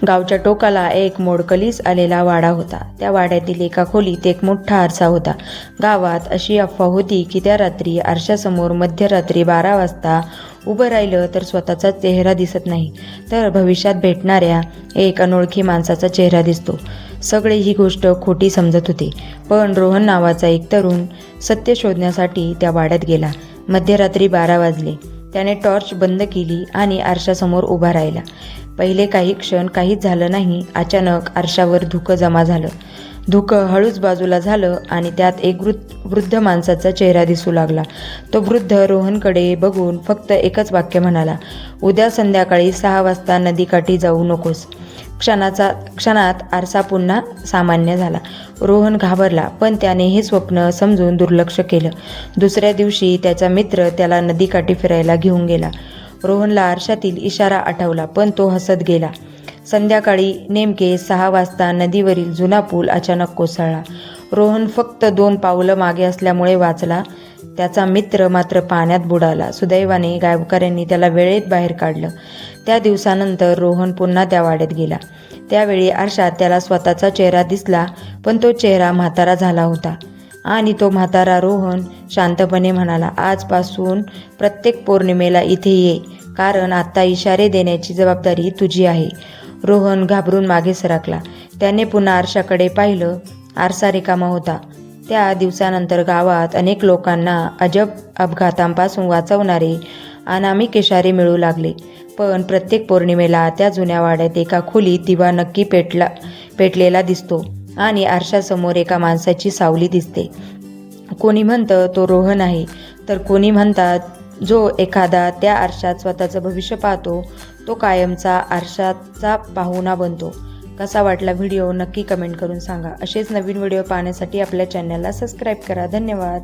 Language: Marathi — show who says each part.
Speaker 1: गावच्या टोकाला एक मोडकलीस आलेला वाडा होता। त्या वाड्यातील एका खोलीत एक मोठा आरसा होता। गावात अशी अफवा होती की त्या रात्री आरशासमोर मध्यरात्री 12 वाजता उभं राहिलं तर स्वतःचा चेहरा दिसत नाही, तर भविष्यात भेटणाऱ्या एक अनोळखी माणसाचा चेहरा दिसतो। सगळे ही गोष्ट खोटी समजत होते, पण रोहन नावाचा एक तरुण सत्य शोधण्यासाठी त्या वाड्यात गेला। मध्यरात्री 12 वाजले। त्याने टॉर्च बंद केली आणि आरशासमोर उभा राहिला। पहिले काही क्षण काहीच झालं नाही। अचानक आरशावर धुकं जमा झालं। धुकं हळूच बाजूला झालं आणि त्यात एक वृद्ध माणसाचा चेहरा दिसू लागला। तो वृद्ध रोहनकडे बघून फक्त एकच वाक्य म्हणाला, "उद्या संध्याकाळी 6 वाजता नदीकाठी जाऊ नकोस." क्षणात आरसा पुन्हा सामान्य झाला। रोहन घाबरला, पण त्याने हे स्वप्न समजून दुर्लक्ष केलं। दुसऱ्या दिवशी त्याचा मित्र त्याला नदीकाठी फिरायला घेऊन गेला। रोहनला आरशातील इशारा आठवला, पण तो हसत गेला। संध्याकाळी नेमके 6 वाजता नदीवरील जुना पूल अचानक कोसळला। रोहन फक्त 2 पावलं मागे असल्यामुळे वाचला। त्याचा मित्र मात्र पाण्यात बुडाला। सुदैवाने गावकऱ्यांनी त्याला वेळेत बाहेर काढलं। त्या दिवसानंतर रोहन पुन्हा त्या वाड्यात गेला। त्यावेळी आरशात त्याला स्वतःचा चेहरा दिसला, पण तो चेहरा म्हातारा झाला होता। आणि तो म्हातारा रोहन शांतपणे म्हणाला, "आजपासून प्रत्येक पौर्णिमेला इथे ये, कारण आता इशारे देण्याची जबाबदारी तुझी आहे." रोहन घाबरून मागे सरकला। त्याने पुन्हा आरशाकडे पाहिलं। आरसा रिकामा होता। त्या दिवसानंतर गावात अनेक लोकांना अजब अपघातांपासून वाचवणारे अनामिक इशारे मिळू लागले। पण प्रत्येक पौर्णिमेला त्या जुन्या वाड्यात एका खोलीत दिवा नक्की पेटलेला दिसतो आणि आरशासमोर एका माणसाची सावली दिसते। कोणी म्हणतं तो रोहन आहे, तर कोणी म्हणतात जो एखादा त्या आरशात स्वतःचं भविष्य पाहतो तो कायमचा आरशाचा पाहुणा बनतो। कसा वाटला व्हिडिओ नक्की कमेंट करून सांगा। असेच नवीन व्हिडिओ पाहण्यासाठी आपल्या चॅनलला सबस्क्राईब करा। धन्यवाद।